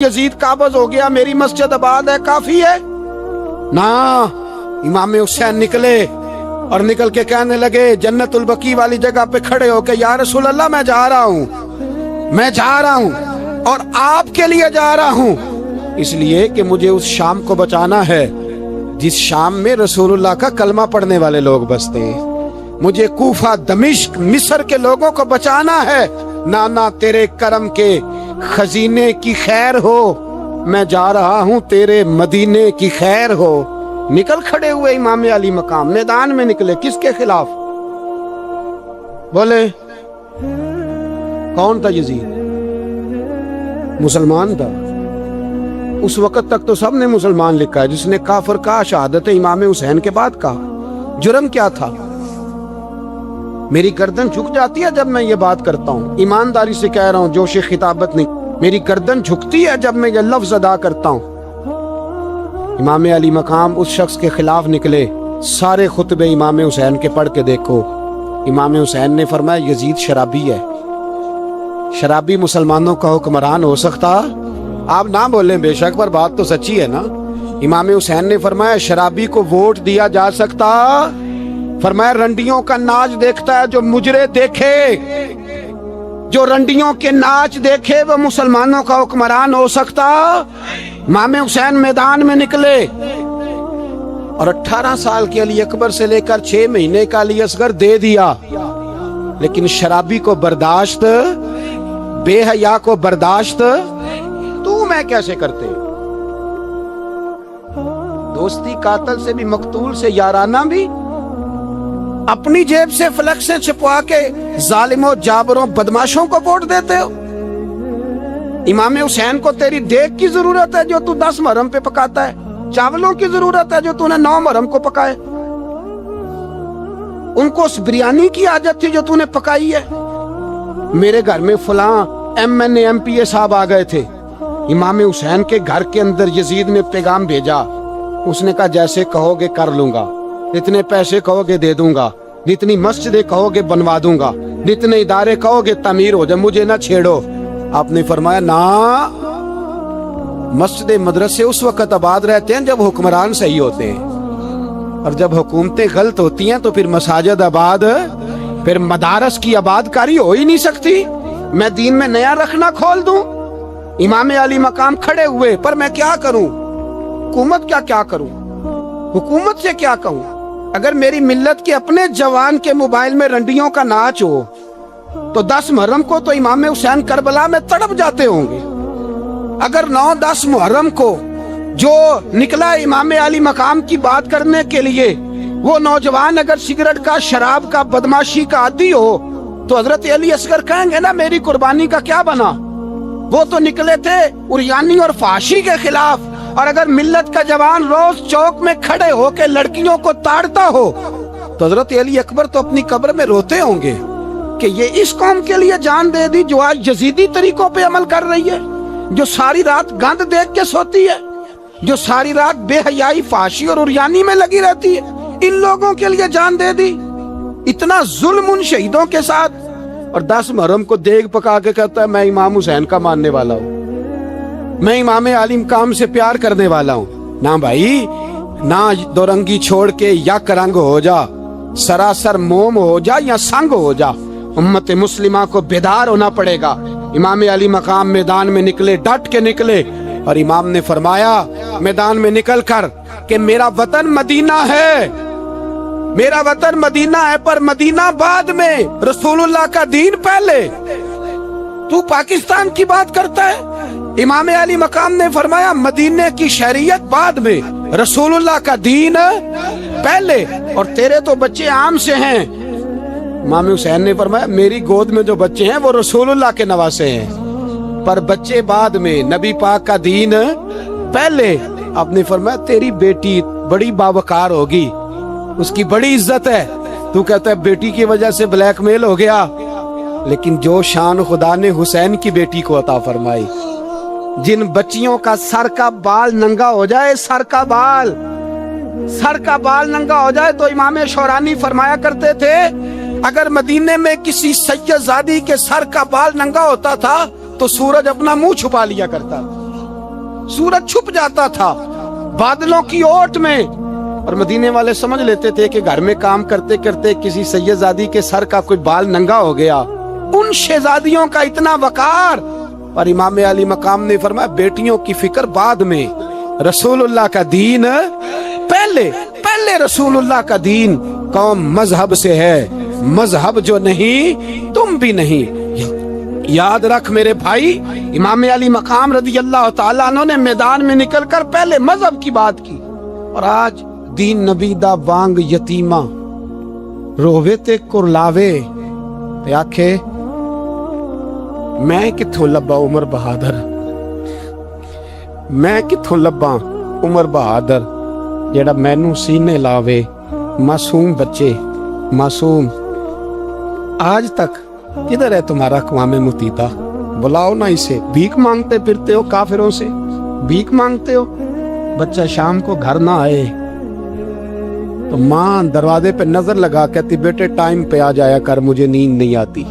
Yazid काबज हो गया, मेरी मस्जिद आबाद है, काफी है ना। इमाम हुसैन निकले और निकल के कहने लगे जन्नतुल बकी वाली जगह पे खड़े होके, या रसूल अल्लाह मैं जा रहा हूँ और आपके लिए जा रहा हूँ, इसलिए कि मुझे उस शाम को बचाना है जिस शाम में रसूलुल्लाह का कलमा पढ़ने वाले लोग बसते हैं। मुझे कूफा, दमिश्क, मिस्र के लोगों को बचाना है। नाना तेरे करम के खजीने की खैर हो, मैं जा रहा हूँ तेरे मदीने की खैर हो। निकल खड़े हुए इमाम अली मकाम, मैदान में निकले। किसके खिलाफ? बोले कौन था? यजीद मुसलमान था। उस वक्त तक तो सबने मुसलमान लिखा है, जिसने काफिर कहा शहादत इमाम हुसैन के बाद कहा। जुर्म क्या था? मेरी गर्दन झुक जाती है जब मैं ये बात करता हूँ, ईमानदारी से कह रहा हूँ, जोश खिताबत नहीं। मेरी गर्दन झुकती है जब मैं ये लफ्ज अदा करता हूँ। इमाम अली मकाम उस शख्स के खिलाफ निकले। सारे खुतबे इमाम हुसैन के पढ़ के देखो। इमाम हुसैन ने फरमाया यजीद शराबी है। शराबी मुसलमानों का हुक्मरान हो सकता? आप ना बोले बेशक, पर बात तो सच्ची है ना। इमाम हुसैन ने फरमाया शराबी को वोट दिया जा सकता? फरमाया रंडियों का नाच देखता है जो मुजरे देखे, जो रंडियों के नाच देखे वो मुसलमानों का हुक्मरान हो सकता? इमाम हुसैन मैदान में निकले और 18 साल के अली अकबर से लेकर 6 महीने का अली असगर दे दिया, लेकिन शराबी को बर्दाश्त, बेहया को बर्दाश्त तू मैं कैसे करते? दोस्ती कातल से भी, मकतूल से याराना भी, अपनी जेब से फ्लेक्स से छिपवा के जालिमों, जाबरों, बदमाशों को वोट देते हो। इमाम हुसैन को तेरी देग की जरूरत है जो तू 10 मुहर्रम पे पकाता है, चावलों की जरूरत है जो तूने 9 मुहर्रम को पकाए। उनको उस बिरयानी की आदत थी जो तूने पकाई है। मेरे घर में फलां MNA MPA साहब आ गए थे। इमाम हुसैन के घर के अंदर यजीद ने पैगाम भेजा। उसने कहा जैसे कहोगे कर लूंगा, जितने पैसे कहोगे दे दूंगा, जितनी मस्जिदें कहोगे बनवा दूंगा, जितने इदारे कहोगे तामीर हो जाए, मुझे ना छेड़ो। आपने फरमाया ना, मस्जिद मदरसे उस वक्त आबाद रहते हैं जब हुक्मरान सही होते हैं, और जब हुकूमतें गलत होती हैं तो फिर मसाजिद आबाद, फिर मदारस की आबादकारी हो ही नहीं सकती। मैं दीन में नया रखना खोल दूं? इमाम अली मकाम खड़े हुए, पर मैं क्या करूं? हुकूमत क्या करूं? हुकूमत से क्या कहूं? अगर मेरी मिल्लत के अपने जवान के मोबाइल में रंडियों का नाच हो तो 10 मुहर्रम को तो इमाम हुसैन करबला में तड़प जाते होंगे। अगर 9-10 मुहर्रम को जो निकला इमाम अली मकाम की बात करने के लिए, वो नौजवान अगर सिगरेट का, शराब का, बदमाशी का आदी हो तो हजरत अली असगर कहेंगे ना मेरी कुर्बानी का क्या बना? वो तो निकले थे उरियानी और फाशी के खिलाफ। और अगर मिल्लत का जवान रोज चौक में खड़े होकर लड़कियों को ताड़ता हो तो हजरत अली अकबर तो अपनी कब्र में रोते होंगे कि ये इस कौम के लिए जान दे दी जो आज यजीदी तरीकों पे अमल कर रही है, जो सारी रात गंद देख के सोती है, जो सारी रात बेहयाई, फाशी और उरियानी में लगी रहती है। इन लोगों के लिए जान दे दी। इतना जुल्म उन शहीदों के साथ, और 10 मुहर्रम को देग पका के कहता है मैं इमाम हुसैन का मानने वाला हूँ, मैं इमाम अली मकाम से प्यार करने वाला हूँ। ना भाई ना, दो रंगी छोड़ के यक रंग हो जा, सरासर मोम हो जा या संग हो जा। उम्मत मुस्लिमा को बेदार होना पड़ेगा। इमाम अली मकाम मैदान में निकले, डट के निकले, और इमाम ने फरमाया मैदान में निकल कर कि मेरा वतन मदीना है, मेरा वतन मदीना है, पर मदीना बाद में, रसूलुल्लाह का दीन पहले। तू पाकिस्तान की बात करता है? इमाम अली मकाम ने फरमाया मदीने की शरीयत बाद में, रसूलुल्लाह का दीन पहले, और तेरे तो बच्चे आम से हैं। इमाम हुसैन ने फरमाया मेरी गोद में जो बच्चे हैं वो रसूलुल्लाह के नवासे हैं, पर बच्चे बाद में, नबी पाक का दीन पहले। आपने फरमाया तेरी बेटी बड़ी बावकार होगी, उसकी बड़ी इज्जत है। तू कहता है बेटी की वजह से ब्लैकमेल हो गया, लेकिन जो शान खुदा ने हुसैन की बेटी को अता फरमाई, जिन बच्चियों का सर का बाल नंगा हो जाए, सर का बाल नंगा हो जाए, तो इमाम शौरानी फरमाया करते थे अगर मदीने में किसी सैयदजादी के सर का बाल नंगा होता था तो सूरज अपना मुंह छुपा लिया करता। सूरज छुप जाता था बादलों की ओट में, और मदीने वाले समझ लेते थे कि घर में काम करते करते किसी सैयदजादी के सर का कोई बाल नंगा हो गया। उन शहजादियों का इतना वकार, पर इमाम अली मकाम ने फरमाया बेटियों की फिक्र बाद में, रसूलुल्लाह का दीन पहले, पहले रसूलुल्लाह का दीन। कौम मजहब से है, मजहब जो नहीं तुम भी नहीं। याद रख मेरे भाई, इमाम अली मकाम रदी अल्लाह ताला अन्हु ने मैदान में निकलकर पहले मजहब की बात की। और आज दीन नबी दा वांग यतीमा रोवे ते कुरलावे ते आखे मैं किथों लब्बा उमर बहादुर, मैं किथों लब्बा उमर बहादुर जेड़ा मैनू सीने लावे। मासूम बच्चे, मासूम, आज तक किधर है तुम्हारा क़वामे मुतीता? बुलाओ ना इसे। भीख मांगते फिरते हो, काफिरों से भीख मांगते हो। बच्चा शाम को घर ना आए तो माँ दरवाजे पे नजर लगा कहती बेटे टाइम पे आ जाया कर, मुझे नींद नहीं आती।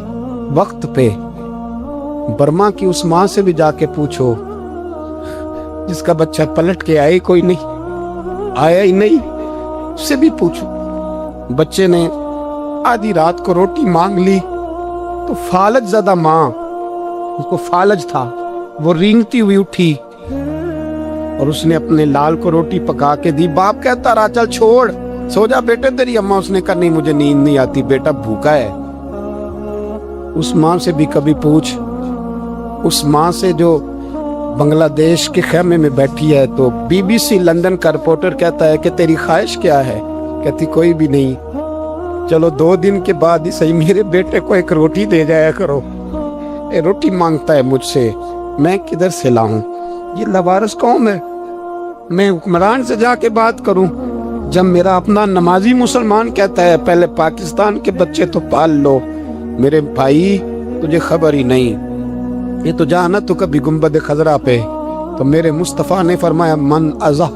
वक्त पे। बर्मा की उस माँ से भी जाके पूछो जिसका बच्चा पलट के आए कोई नहीं, आया ही नहीं, उससे भी पूछो। बच्चे ने आधी रात को रोटी मांग ली तो फालज ज़्यादा माँ, उसको फालज था, वो रेंगती हुई उठी और उसने अपने लाल को रोटी पका के दी। बाप कहता रहा चल छोड़, सो जा बेटे तेरी अम्मा। उसने कहा नहीं मुझे नींद नहीं आती, बेटा भूखा है। उस माँ से भी कभी पूछ, उस माँ से जो बांग्लादेश के खेमे में बैठी है। तो BBC लंदन का रिपोर्टर कहता है कि तेरी ख्वाहिश क्या है? कहती कोई भी नहीं, चलो 2 दिन के बाद ही सही मेरे बेटे को एक रोटी दे जाया करो। ये रोटी मांगता है मुझसे, मैं किधर से लाऊं? ये लवारस कौम है, मैं हुक्मरान से जाके बात करूं? जब मेरा अपना नमाजी मुसलमान कहता है पहले पाकिस्तान के बच्चे तो पाल लो। मेरे भाई तुझे खबर ही नहीं, ये तो जाना तो कभी गुंबद खजरा पे। तो मेरे मुस्तफ़ा ने फरमाया मन अज़ा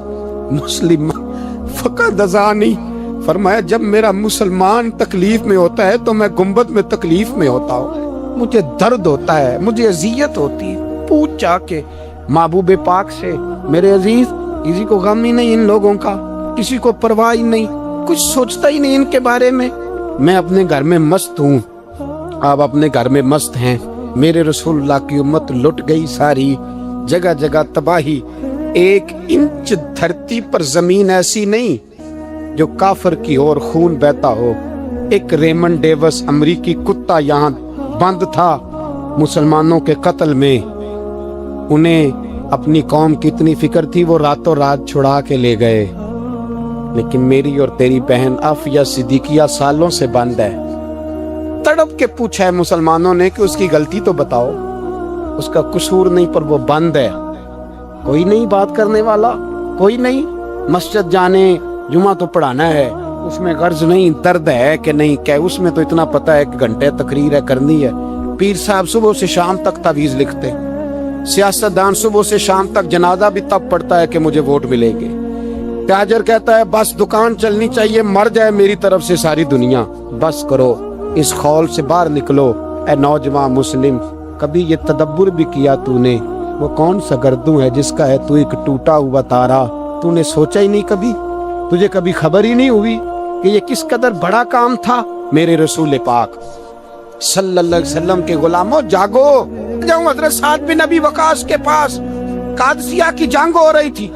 मुस्लिम फ़क़द अज़ानी, फरमाया जब मेरा मुसलमान तकलीफ में होता है तो मैं गुंबद में तकलीफ में होता हूँ। मुझे दर्द होता है, मुझे अजियत होती है। पूछ जाके महबूब पाक से मेरे अजीज, किसी को गम ही नहीं इन लोगों का, किसी को परवाह ही नहीं, कुछ सोचता ही नहीं इनके बारे में। मैं अपने घर में मस्त हूँ, आप अपने घर में मस्त हैं। मेरे रसूलुल्लाह की उम्मत लुट गई सारी, जगह जगह तबाही। 1 इंच धरती पर जमीन ऐसी नहीं जो काफिर की ओर खून बहता हो। एक रेमंड डेविस अमरीकी कुत्ता यहाँ बंद था मुसलमानों के कत्ल में। उन्हें अपनी कौम की इतनी फिक्र थी, वो रातों रात छुड़ा के ले गए। लेकिन मेरी और तेरी बहन आफिया सिद्दीकिया सालों से बंद है। तड़प के पूछा है मुसलमानों ने कि उसकी गलती तो बताओ, उसका कसूर नहीं पर वो बंद है। कोई नहीं बात करने वाला, कोई नहीं। मस्जिद जाने, जुमा तो पढ़ाना है, उसमें गर्ज नहीं, दर्द है कि नहीं क्या, उसमें तो इतना पता है कि घंटे तकरीर है करनी है। पीर साहब सुबह से शाम तक तावीज़ लिखते, सियासतदान सुबह से शाम तक जनाजा भी तब पड़ता है कि मुझे वोट मिलेंगे। ताजर कहता है बस दुकान चलनी चाहिए, मर जाए मेरी तरफ से सारी दुनिया। बस करो, इस खौल से बाहर निकलो। ए नौजवान मुस्लिम, कभी ये तदब्बुर भी किया तूने? वो कौन सा गर्दू है जिसका है तू एक टूटा हुआ तारा? तूने सोचा ही नहीं कभी? तुझे कभी खबर ही नहीं हुई कि ये किस कदर बड़ा काम था? मेरे रसूल पाक सल्लल्लाहु अलैहि वसल्लम के गुलामों जागो। जाऊं हजरत साद बिन नबी वकास के पास, कादसिया की जंग हो रही थी,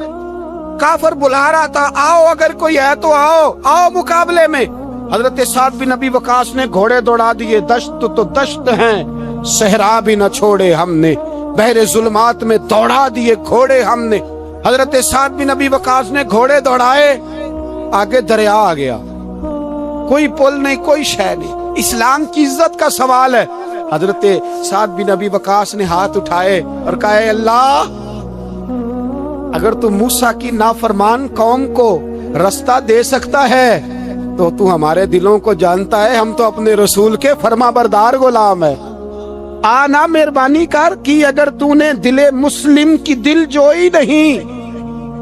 काफिर बुला रहा था, आओ अगर कोई है तो आओ, आओ मुकाबले में। हजरत साद बिन नबी वकास ने घोड़े दौड़ा दिए। दश्त तो दश्त हैं, सहरा भी न छोड़े हमने, बहरे जुल्मात में दौड़ा दिए घोड़े हमने। हजरत साद बिन नबी वकास ने घोड़े दौड़ाए, आगे दरिया आ गया, कोई पुल नहीं, कोई शय नहीं। इस्लाम की इज्जत का सवाल है। हजरत साद बिन नबी वकास ने हाथ उठाए और कहा अल्लाह, अगर तू मूसा की नाफरमान कौम को रास्ता दे सकता है तो तू हमारे दिलों को जानता है। हम तो अपने रसूल के फरमाबरदार गुलाम है। आना मेहरबानी कर कि अगर तूने दिले मुस्लिम की दिल जोई नहीं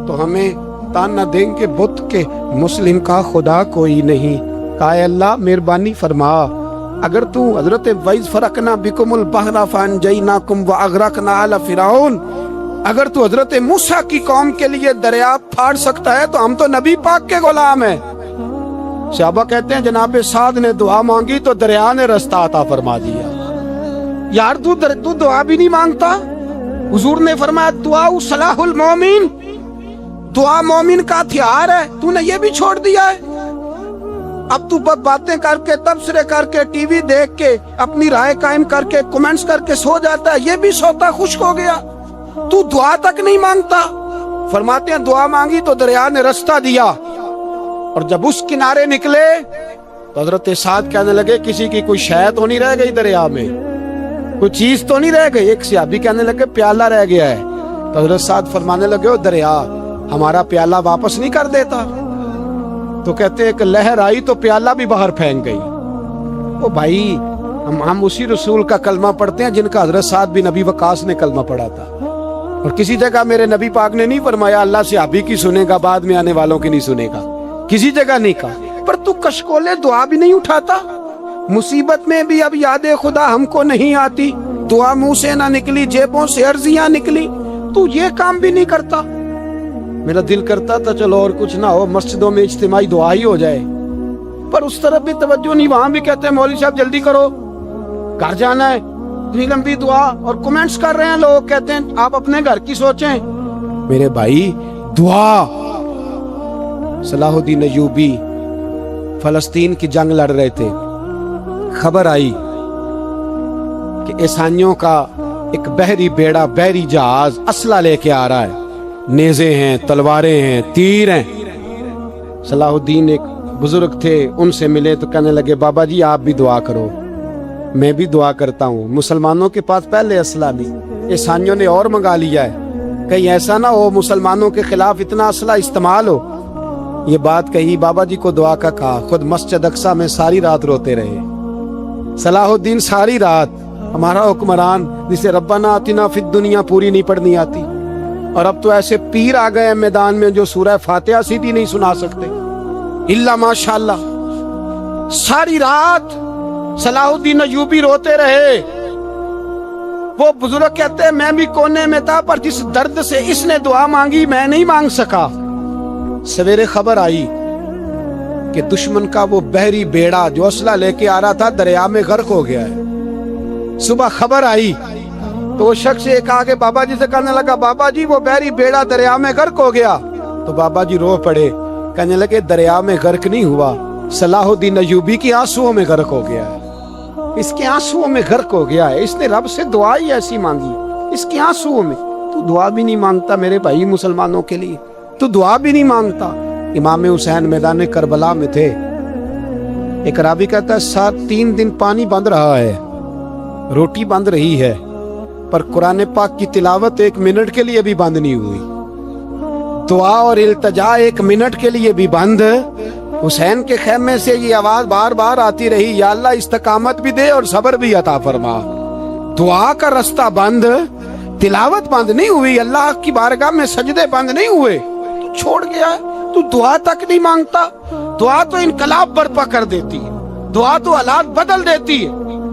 तो हमें ताना देंगे बुत के मुस्लिम का खुदा कोई नहीं। कहा अल्लाह मेहरबानी फरमा, अगर तू हजरत वैज़ फरकना बिकुमुल बहरा फअनजयनाकुम व अगरकना आला फिरौन, अगर तू हजरत मूसा की कौम के लिए दरिया फाड़ सकता है तो हम तो नबी पाक के गुलाम हैं। सहाबा कहते हैं जनाब साद ने दुआ मांगी तो दरिया ने रास्ता अता फरमा दिया। यार तू दुआ भी नहीं मांगता। हुजूर ने फरमाया दुआ सलाहुल मोमिन, दुआ मोमिन का हथियार है, तूने ये भी छोड़ दिया है। अब तू बातें करके तबसरे करके टीवी देख के अपनी राय कायम करके कमेंट्स करके सो जाता है, ये भी सोता खुश्क हो गया। तू दुआ तक नहीं मांगता। फरमाते हैं दुआ मांगी तो दरिया ने रास्ता दिया, और जब उस किनारे निकले तो हजरत साद कहने लगे किसी की कोई शय तो नहीं रह गई दरिया में, कोई चीज तो नहीं रह गई। एक सहाबी कहने लगे प्याला रह गया है। तो हजरत साद फरमाने लगे ओ दरिया हमारा प्याला वापस नहीं कर देता। तो कहते एक लहर आई तो प्याला भी बाहर फेंक गई। ओ भाई हम उसी रसूल का कलमा पढ़ते हैं जिनका हजरत साद बिन अबी वकास ने कलमा पढ़ा था। और किसी जगह मेरे नबी पाक ने नहीं फरमाया अल्लाह से अभी की सुनेगा बाद में आने वालों की नहीं सुनेगा, किसी जगह नहीं कहा। पर तू कशकोले दुआ भी नहीं उठाता। मुसीबत में भी अब यादे खुदा हमको नहीं आती, दुआ मुंह से ना निकली जेबों से अर्जियां निकली, तू ये काम भी नहीं करता। मेरा दिल करता था चलो और कुछ ना हो मस्जिदों में इज्तिमाई दुआ ही हो जाए, पर उस तरफ भी तवज्जो नहीं। वहां भी कहते हैं मौलवी साहब जल्दी करो घर जाना है, इतनी लंबी दुआ, और कमेंट्स कर रहे हैं लोग, कहते हैं आप अपने घर की सोचें। मेरे भाई दुआ। सलाहुद्दीन अय्यूबी फलस्तीन की जंग लड़ रहे थे, खबर आई कि ईसाइयों का एक बहरी बेड़ा बहरी जहाज असला लेके आ रहा है, नेज़े हैं, तलवारें हैं, तीर हैं। सलाहुद्दीन एक बुजुर्ग थे, उनसे मिले तो कहने लगे बाबा जी आप भी दुआ करो। मैं भी दुआ करता हूँ। मुसलमानों के पास पहले असला नहीं, ईसाइयों ने और मंगा लिया है, कहीं ऐसा ना हो मुसलमानों के खिलाफ इतना असला इस्तेमाल हो। ये बात कही, बाबा जी को दुआ का कहा, खुद मस्जिद अक्सा में सारी रात रोते रहे। सलाहुद्दीन सारी रात, हमारा हुक्मरान जिसे रब्बाना आतिना फिद दुनिया पूरी नहीं पढ़नी आती, और अब तो ऐसे पीर आ गए मैदान में जो सूरह फातिहा सीधी नहीं सुना सकते, इल्ला माशाअल्लाह। सारी रात सलाहुद्दीन अय्यूबी रोते रहे। वो बुजुर्ग कहते हैं मैं भी कोने में था, पर जिस दर्द से इसने दुआ मांगी मैं नहीं मांग सका। सवेरे खबर आई कि दुश्मन का वो बहरी बेड़ा जो असला लेके आ रहा था दरिया में गर्क हो गया है। सुबह खबर आई तो वो शख्स एक आगे बाबा जी से कहने लगा बाबा जी वो बहरी बेड़ा दरिया में गर्क हो गया। तो बाबा जी रो पड़े, कहने लगे दरिया में गर्क नहीं हुआ, सलाहुद्दीन अय्यूबी की आंसुओं में गर्क हो गया है, इसके आंसुओं में गर्क हो गया है, इसने रब से दुआ ही ऐसी मांगी इसके आंसुओं में। तू दुआ भी नहीं मांगता मेरे भाई मुसलमानों के लिए, तू दुआ भी नहीं मांगता। इमाम हुसैन मैदान करबला में थे। एक रावी कहता है 3 दिन पानी बंद रहा है, रोटी बंद रही है, पर कुरान पाक की तिलावत 1 मिनट के लिए भी बंद नहीं हुई। दुआ और इल्तिजा 1 मिनट के लिए भी बंद। हुसैन के खेमे से ये आवाज बार बार आती रही, या अल्लाह इस्तकामत भी दे और सब्र भी अता फरमा। दुआ का रास्ता बंद, तिलावत बंद नहीं हुई, अल्लाह की बारगाह में सजदे बंद नहीं हुए, तू छोड़ गया है। तू दुआ तक नहीं मांगता। दुआ तो इनकलाब बर्पा कर देती है, दुआ तो हालात बदल देती है,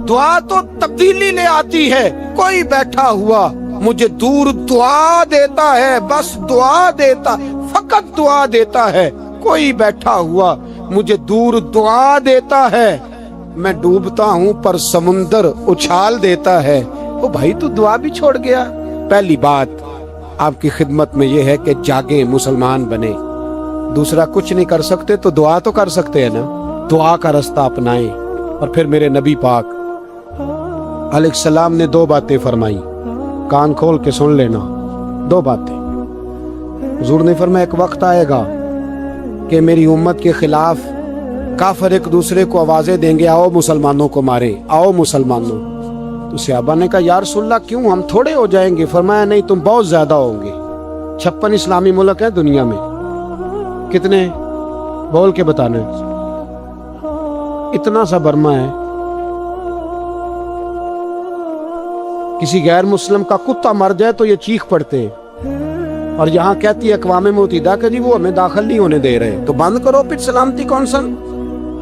दुआ तो तब्दीली ले आती है। कोई बैठा हुआ मुझे दूर दुआ देता है, बस दुआ देता, फकत दुआ देता है। कोई बैठा हुआ मुझे दूर दुआ देता है, मैं डूबता हूँ पर समुंदर उछाल देता है। ओ भाई तू दुआ भी छोड़ गया। पहली बात आपकी खिदमत में ये है कि जागे मुसलमान बने। दूसरा कुछ नहीं कर सकते तो दुआ तो कर सकते हैं ना, दुआ का रास्ता अपनाएं। और फिर मेरे नबी पाक अलैहिस्सलाम ने 2 बातें फरमाई, कान खोल के सुन लेना। 2 बातें हुजूर ने फरमाया एक वक्त आएगा कि मेरी उम्मत के खिलाफ काफिर एक दूसरे को आवाजें देंगे, आओ मुसलमानों को मारे, आओ मुसलमानों। तो सहाबा ने कहा या रसूलल्लाह क्यों, हम थोड़े हो जाएंगे? फरमाया नहीं तुम बहुत ज्यादा होंगे। 56 इस्लामी मुल्क है दुनिया में, कितने बोल के बताने? इतना सा बर्मा है, किसी गैर मुस्लिम का कुत्ता मर जाए तो ये चीख पड़ते हैं, और यहाँ कहती है अक़वाम मुत्तहिदा कि जी वो हमें दाखिल नहीं होने दे रहे। तो बंद करो फिर सलामती कौंसल,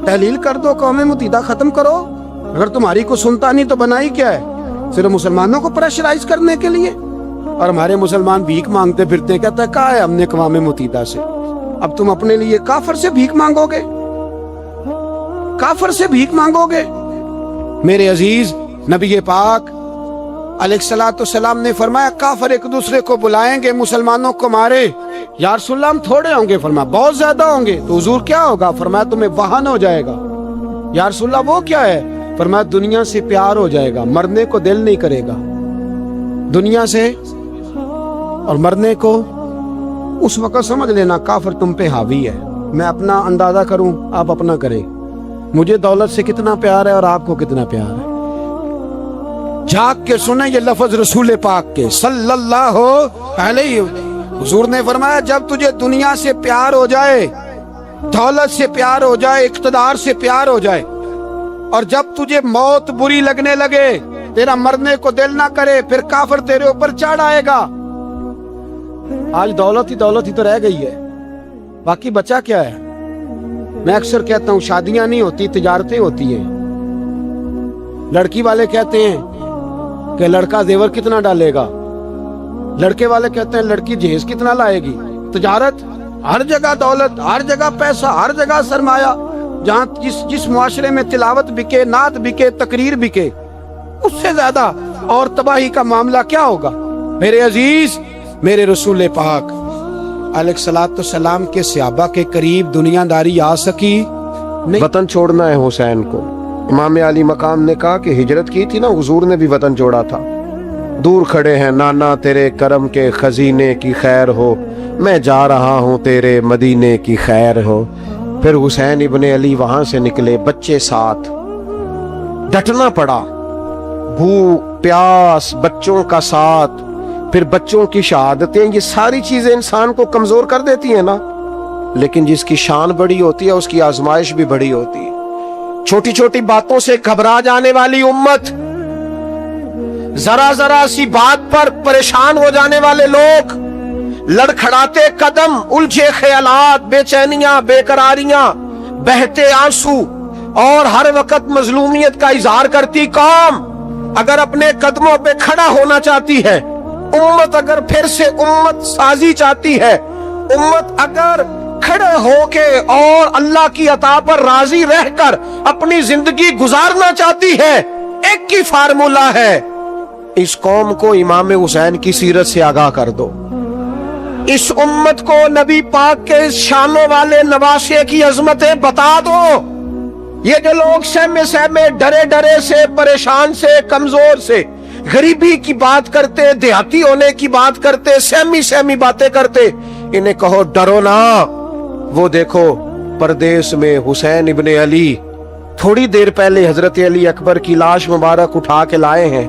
तहलील कर दो, अक़वाम मुत्तहिदा खत्म करो। अगर तुम्हारी को सुनता नहीं तो बनाई क्या है? सिर्फ मुसलमानों को प्रेशराइज करने के लिए। اور ہمارے مسلمان بھیک مانگتے پھرتے ہیں. کہتا ہے کہا ہے ہم نے اقوام متحدہ سے, اب تم اپنے لیے کافر سے بھیک مانگو گے؟ کافر سے بھیک مانگو گے؟ میرے عزیز, نبی پاک علیہ الصلوۃ والسلام نے فرمایا کافر ایک دوسرے کو بلائیں گے مسلمانوں کو مارے. یا رسول اللہ ہم تھوڑے ہوں گے؟ فرمایا بہت زیادہ ہوں گے. تو حضور کیا ہوگا؟ فرمایا تمہیں وہن ہو جائے گا. یا رسول اللہ وہ کیا ہے؟ فرمایا دنیا سے پیار ہو جائے گا, مرنے کو دل نہیں کرے گا. دنیا سے اور مرنے کو اس وقت سمجھ لینا کافر تم پہ حاوی ہے. میں اپنا اندازہ کروں, آپ اپنا کریں. مجھے دولت سے کتنا پیار ہے اور آپ کو کتنا پیار ہے. جھاگ کے سنیں یہ لفظ رسول پاک کے صلی اللہ علیہ. حضور نے فرمایا جب تجھے دنیا سے پیار ہو جائے, دولت سے پیار ہو جائے, اقتدار سے پیار ہو جائے, اور جب تجھے موت بری لگنے لگے, تیرا مرنے کو دل نہ کرے, پھر کافر تیرے اوپر چڑھ آئے گا. آج دولت ہی تو رہ گئی ہے, باقی بچا کیا ہے؟ میں اکثر کہتا ہوں شادیاں نہیں ہوتی, تجارتیں ہوتی ہیں. لڑکی والے کہتے ہیں کہ لڑکا زیور کتنا ڈالے گا, لڑکے والے کہتے ہیں لڑکی جہیز کتنا لائے گی. تجارت, ہر جگہ دولت, ہر جگہ پیسہ, ہر جگہ سرمایہ. جہاں جس معاشرے میں تلاوت بکے, نعت بکے, تقریر بکے, اس سے زیادہ اور تباہی کا معاملہ کیا ہوگا؟ میرے عزیز, میرے رسول پاک علیہ الصلوۃ والسلام کے صحابہ کے قریب دنیا داری آ سکی نہیں. وطن چھوڑنا ہے حسین کو. امام علی مقام نے کہا کہ ہجرت کی تھی نا, حضور نے بھی وطن چھوڑا تھا. دور کھڑے ہیں نانا تیرے کرم کے خزینے کی خیر ہو, میں جا رہا ہوں تیرے مدینے کی خیر ہو. پھر حسین ابن علی وہاں سے نکلے, بچے ساتھ. ڈٹنا پڑا, بھوک پیاس, بچوں کا ساتھ, پھر بچوں کی شہادتیں, یہ ساری چیزیں انسان کو کمزور کر دیتی ہیں نا. لیکن جس کی شان بڑی ہوتی ہے اس کی آزمائش بھی بڑی ہوتی ہے. چھوٹی چھوٹی باتوں سے گھبرا جانے والی امت, ذرا ذرا سی بات پر پریشان ہو جانے والے لوگ, لڑکھڑاتے قدم, الجھے خیالات, بے چینیاں, بے قراریاں, بہتے آنسو, اور ہر وقت مظلومیت کا اظہار کرتی قوم اگر اپنے قدموں پہ کھڑا ہونا چاہتی ہے, امت اگر پھر سے امت سازی چاہتی ہے, امت اگر کھڑے ہو کے اور اللہ کی عطا پر راضی رہ کر اپنی زندگی گزارنا چاہتی ہے, ایک ہی فارمولہ ہے, اس قوم کو امام حسین کی سیرت سے آگاہ کر دو. اس امت کو نبی پاک کے شانوں والے نواسے کی عظمتیں بتا دو. یہ جو لوگ سہمے سہمے, ڈرے ڈرے سے, پریشان سے, کمزور سے, غریبی کی بات کرتے, دیہاتی ہونے کی بات کرتے, سہمی سہمی باتیں کرتے, انہیں کہو ڈرو نا. وہ دیکھو پردیس میں حسین ابن علی تھوڑی دیر پہلے حضرت علی اکبر کی لاش مبارک اٹھا کے لائے ہیں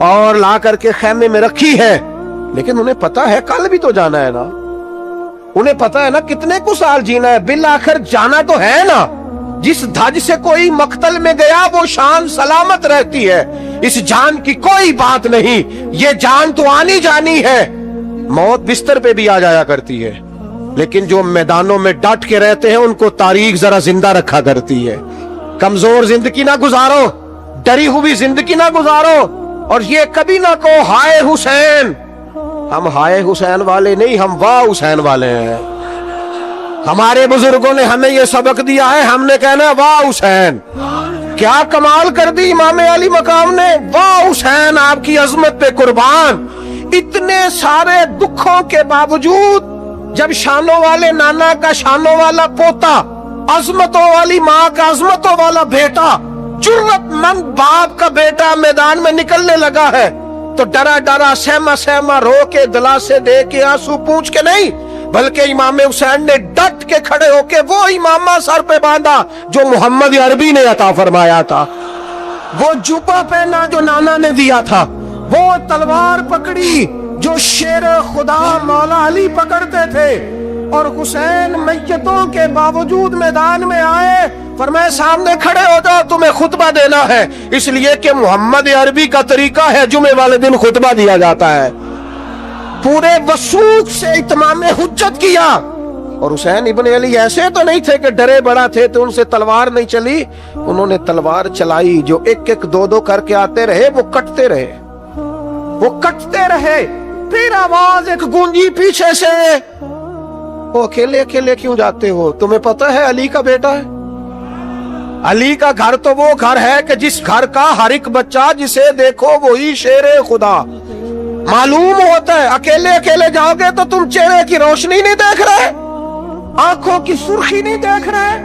اور لا کر کے خیمے میں رکھی ہے, لیکن انہیں پتا ہے کل بھی تو جانا ہے نا. انہیں پتا ہے نا کتنے کو سال جینا ہے, بالآخر جانا تو ہے نا. جس دھج سے کوئی مقتل میں گیا وہ شان سلامت رہتی ہے, اس جان کی کوئی بات نہیں. یہ جان تو آنی جانی ہے, موت بستر پہ بھی آ جایا کرتی ہے, لیکن جو میدانوں میں ڈٹ کے رہتے ہیں ان کو تاریخ ذرا زندہ رکھا کرتی ہے. کمزور زندگی نہ گزارو, ڈری ہوئی زندگی نہ گزارو, اور یہ کبھی نہ کہو ہائے حسین. ہم ہائے حسین والے نہیں, ہم واہ حسین والے ہیں. ہمارے بزرگوں نے ہمیں یہ سبق دیا ہے, ہم نے کہنا واہ حسین. کیا کمال کر دی امام علی مقام نے, واہ حسین آپ کی عظمت پہ قربان. اتنے سارے دکھوں کے باوجود جب شانوں والے نانا کا شانوں والا پوتا, عظمتوں والی ماں کا عظمتوں والا بیٹا, جرت مند باپ کا بیٹا میدان میں نکلنے لگا ہے, تو ڈرا ڈرا, سہما سہما, رو کے, دلاسے دے کے, آنسو پونچھ کے نہیں, بلکہ امام حسین نے ڈٹ کے کھڑے ہو کے وہ امامہ سر پہ باندھا جو محمد عربی نے عطا فرمایا تھا, وہ جوبہ پہنا جو نانا نے دیا تھا, وہ تلوار پکڑی جو شیر خدا مولا علی پکڑتے تھے, اور حسین میتوں کے باوجود میدان میں آئے, فرمایا سامنے کھڑے ہو جاؤ, تمہیں خطبہ دینا ہے. اس لیے کہ محمد عربی کا طریقہ ہے جمعے والے دن خطبہ دیا جاتا ہے. پورے وثوق سے اتمام حجت کیا. اور حسین ابن علی ایسے تو نہیں تھے کہ ڈرے بڑا تھے تو ان سے تلوار نہیں چلی, انہوں نے تلوار چلائی. جو ایک ایک دو دو کر کے آتے رہے وہ کٹتے رہے, وہ کٹتے رہے. फिर आवाज एक गूंजी पीछे से, वो अकेले अकेले क्यों जाते हो? तुम्हें पता है अली का बेटा है। अली का घर तो वो घर है कि जिस घर का हर एक बच्चा जिसे देखो वही शेरे खुदा। मालूम होता है अकेले अकेले जाओगे तो तुम चेहरे की रोशनी नहीं देख रहे, आंखों की सुर्खी नहीं देख रहे,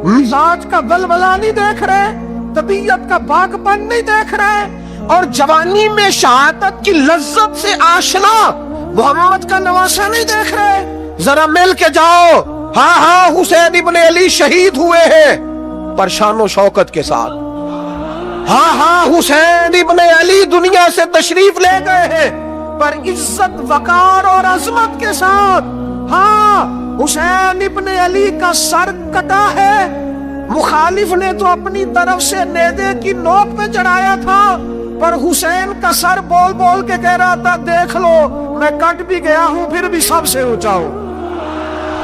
मिजाज का बलबला नहीं देख रहे, तबीयत का बागपन नहीं देख रहे, और जवानी में शहादत की लज्जत से आशना मोहम्मद का नवासा नहीं देख रहे। जरा मिल के जाओ। हाँ हाँ, हुसैन इब्ने अली शहीद हुए हैं पर शानो शौकत के साथ। हाँ हाँ, हुसैन इब्ने अली दुनिया से तशरीफ ले गए हैं पर इज्जत वकार और अजमत के साथ। हाँ, हुसैन इब्ने अली का सर कटा है, मुखालिफ ने तो अपनी तरफ से नेज़े की नोक पे चढ़ाया था, पर हुसैन का सर बोल बोल के कह रहा था देख लो मैं कट भी गया हूं फिर भी सबसे ऊंचा हूं।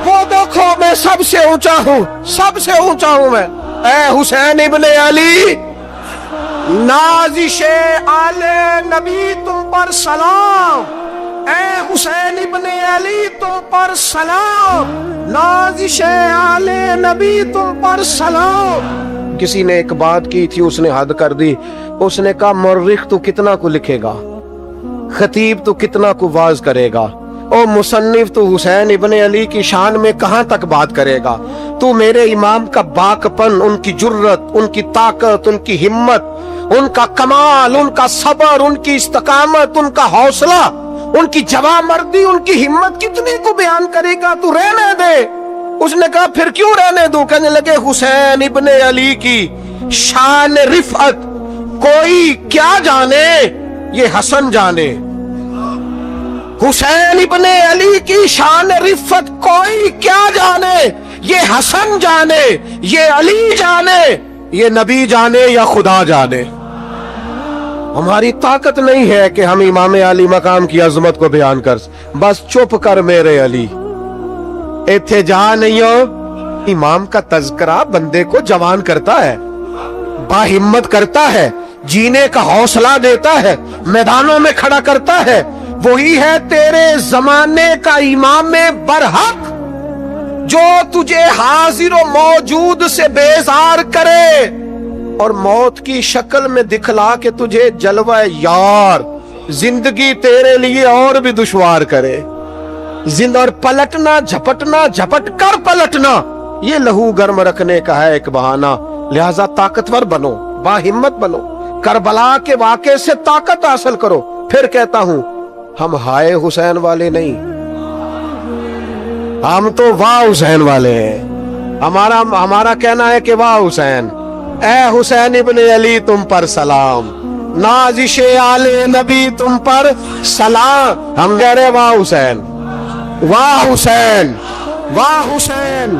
वो देखो मैं सबसे ऊंचा हूं, सबसे ऊंचा हूं मैं। ऐ हुसैन इब्ने अली, नाज़िशे आले नबी तुम पर सलाम। ऐ हुसैन इब्ने अली तुम पर सलाम, नाज़िशे आले नबी तुम पर सलाम। किसी ने एक बात की थी, उसने हद कर दी। उसने कहा मुर्रिख तू कितना को लिखेगा, खतीब तू कितना को वाज करेगा, ओ मुसन्निफ तू हुसैन इब्ने अली की शान में कहां तक बात करेगा। तू मेरे इमाम का बाकपन, उनकी जुर्रत, उनकी ताकत, उनकी हिम्मत, उनका कमाल, उनका सबर, उनकी इस्तकामत, उनका हौसला, उनकी जवामर्दी, उनकी हिम्मत कितनी को बयान करेगा? तू रहने दे। उसने कहा फिर क्यों रहने दूं? कहने लगे हुसैन इब्ने अली की शान रिफत कोई क्या जाने, ये हसन जाने। हुसैन इब्ने अली की शान रिफत कोई क्या जाने, ये हसन जाने, ये अली जाने, ये नबी जाने या खुदा जाने। हमारी ताकत नहीं है कि हम इमाम अली मकाम की अजमत को बयान कर। बस चुप कर मेरे अली, इत्थे जा नहीं हो। इमाम का तज़किरा बंदे को जवान करता है, बाहिम्मत करता है, जीने का हौसला देता है, मैदानों में खड़ा करता है। वही है तेरे जमाने का इमाम बरहक, जो तुझे हाजिर और मौजूद से बेजार करे और मौत की शक्ल में दिखला के तुझे जलवा यार जिंदगी तेरे लिए और भी दुश्वार करे। और पलटना, झपटना, झपट कर पलटना, ये लहू गर्म रखने का है एक बहाना। लिहाजा ताकतवर बनो, बाहिम्मत बनो, करबला के वाक़े से ताकत हासिल करो। फिर कहता हूं हम हाय हुसैन वाले नहीं, हम तो वाह हुसैन वाले हैं। हमारा कहना है कि वाह हुसैन, ऐ हुसैन इब्ने अली तुम पर सलाम, नाज़िशे आले नबी तुम पर सलाम। हम कह रहे वाह हुसैन, वाह हुसैन, वाह हुसैन।